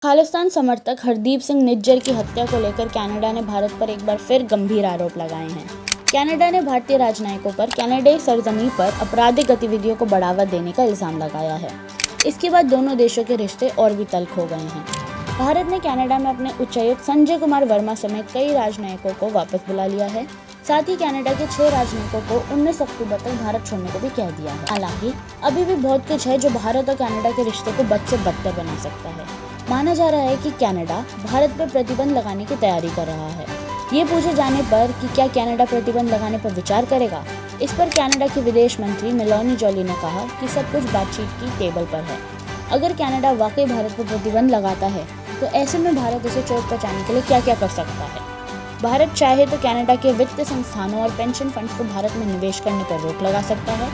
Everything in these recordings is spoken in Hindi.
खालिस्तान समर्थक हरदीप सिंह निज्जर की हत्या को लेकर कनाडा ने भारत पर एक बार फिर गंभीर आरोप लगाए हैं। कनाडा ने भारतीय राजनयिकों पर कनाडाई सरजमीं पर आपराधिक गतिविधियों को बढ़ावा देने का इल्जाम लगाया है। इसके बाद दोनों देशों के रिश्ते और भी तल्ख हो गए हैं। भारत ने कनाडा में अपने उच्चायुक्त संजय कुमार वर्मा समेत कई राजनयिकों को वापस बुला लिया है। साथ ही कनाडा के 6 राजनयिकों को 19 अक्टूबर तक भारत छोड़ने को भी कह दिया है। हालांकि अभी भी बहुत कुछ है जो भारत और कनाडा के रिश्ते को बद से बदतर बना सकता है। माना जा रहा है कि कनाडा भारत पर प्रतिबंध लगाने की तैयारी कर रहा है। ये पूछे जाने पर कि क्या कनाडा प्रतिबंध लगाने पर विचार करेगा, इस पर कनाडा की विदेश मंत्री मेलानी जोली ने कहा कि सब कुछ बातचीत की टेबल पर है। अगर कनाडा वाकई भारत पर प्रतिबंध लगाता है तो ऐसे में भारत उसे चोट पहुंचाने के लिए क्या क्या कर सकता है। भारत चाहे तो कनाडा के वित्तीय संस्थानों और पेंशन फंड को भारत में निवेश करने पर रोक लगा सकता है।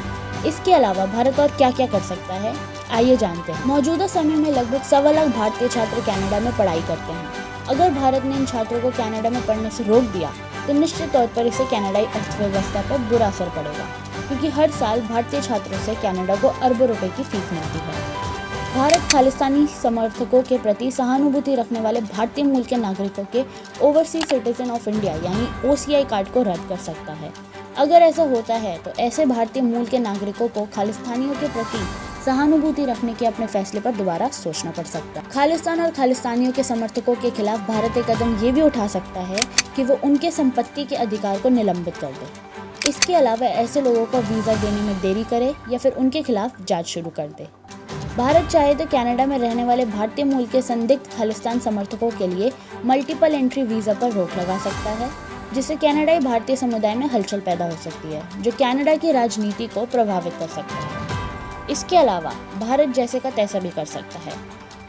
इसके अलावा भारत और क्या क्या कर सकता है, आइए जानते हैं। मौजूदा समय में लगभग 1.25 लाख भारतीय छात्र कनाडा में पढ़ाई करते हैं। अगर भारत ने इन छात्रों को कनाडा में पढ़ने से रोक दिया तो निश्चित तौर पर इससे कनाडाई अर्थव्यवस्था पर बुरा असर पड़ेगा, क्योंकि हर साल भारतीय छात्रों से कनाडा को अरबों रुपए की फीस मिलती है। भारत खालिस्तानी समर्थकों के प्रति सहानुभूति रखने वाले भारतीय मूल के नागरिकों के ओवरसीज सिटीजन ऑफ इंडिया यानी OCI कार्ड को रद्द कर सकता है। अगर ऐसा होता है तो ऐसे भारतीय मूल के नागरिकों को खालिस्तानियों के प्रति सहानुभूति रखने के अपने फैसले पर दोबारा सोचना पड़ सकता है। खालिस्तान और खालिस्तानियों के समर्थकों के खिलाफ भारत एक कदम ये भी उठा सकता है कि वो उनके संपत्ति के अधिकार को निलंबित कर दे। इसके अलावा ऐसे लोगों को वीज़ा देने में देरी करे या फिर उनके खिलाफ जांच शुरू कर दे। भारत चाहे तो कनाडा में रहने वाले भारतीय मूल के संदिग्ध खालिस्तान समर्थकों के लिए मल्टीपल एंट्री वीज़ा पर रोक लगा सकता है, जिससे कनाडाई भारतीय समुदाय में हलचल पैदा हो सकती है, जो कनाडा की राजनीति को प्रभावित कर सकता है। इसके अलावा भारत जैसे का तैसा भी कर सकता है।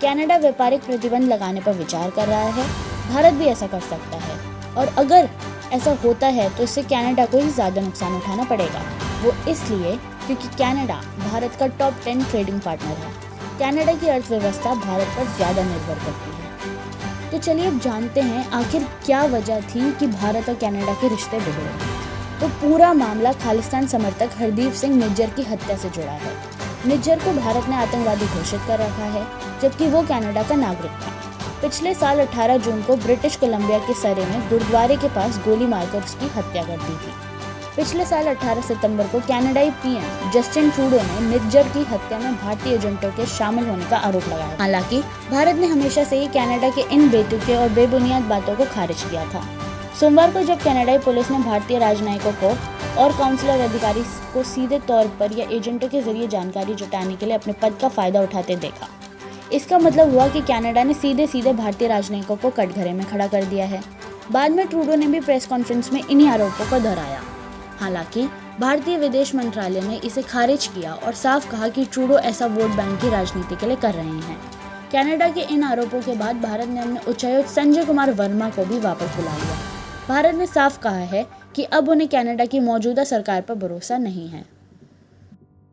कनाडा व्यापारिक प्रतिबंध लगाने पर विचार कर रहा है, भारत भी ऐसा कर सकता है, और अगर ऐसा होता है तो इससे कनाडा को ही ज़्यादा नुकसान उठाना पड़ेगा। वो इसलिए क्योंकि कनाडा भारत का टॉप 10 ट्रेडिंग पार्टनर है। कनाडा की अर्थव्यवस्था भारत पर ज़्यादा निर्भर करती है। तो चलिए अब जानते हैं आखिर क्या वजह थी कि भारत और कनाडा के रिश्ते बिगड़े। तो पूरा मामला खालिस्तान समर्थक हरदीप सिंह निज्जर की हत्या से जुड़ा है। निज्जर को भारत ने आतंकवादी घोषित कर रखा है, जबकि वो कनाडा का नागरिक था। पिछले साल 18 जून को ब्रिटिश कोलंबिया के सरे में गुरुद्वारे के पास गोली मारकर उसकी हत्या कर दी थी। पिछले साल 18 सितंबर को कनाडाई PM जस्टिन ट्रूडो ने निज्जर की हत्या में भारतीय एजेंटों के शामिल होने का आरोप लगाया। हालांकि भारत ने हमेशा से ही कनाडा के इन बेतुके और बेबुनियाद बातों को खारिज किया था। सोमवार को जब कनाडाई पुलिस ने भारतीय राजनयिकों को और काउंसलर अधिकारी को सीधे तौर पर या एजेंटों के जरिए जानकारी जुटाने के लिए अपने पद का फायदा उठाते देखा, इसका मतलब हुआ कि कनाडा ने सीधे सीधे भारतीय राजनयिकों को कटघरे में खड़ा कर दिया है। बाद में ट्रूडो ने भी प्रेस कॉन्फ्रेंस में इन्हीं आरोपों को दोहराया। हालांकि भारतीय विदेश मंत्रालय ने इसे खारिज किया और साफ कहा कि ट्रूडो ऐसा वोट बैंक की राजनीति के लिए कर रहे हैं। कनाडा के इन आरोपों के बाद भारत ने अपने उच्चायुक्त संजय कुमार वर्मा को भी वापस बुला लिया। भारत ने साफ कहा है कि अब उन्हें कनाडा की मौजूदा सरकार पर भरोसा नहीं है।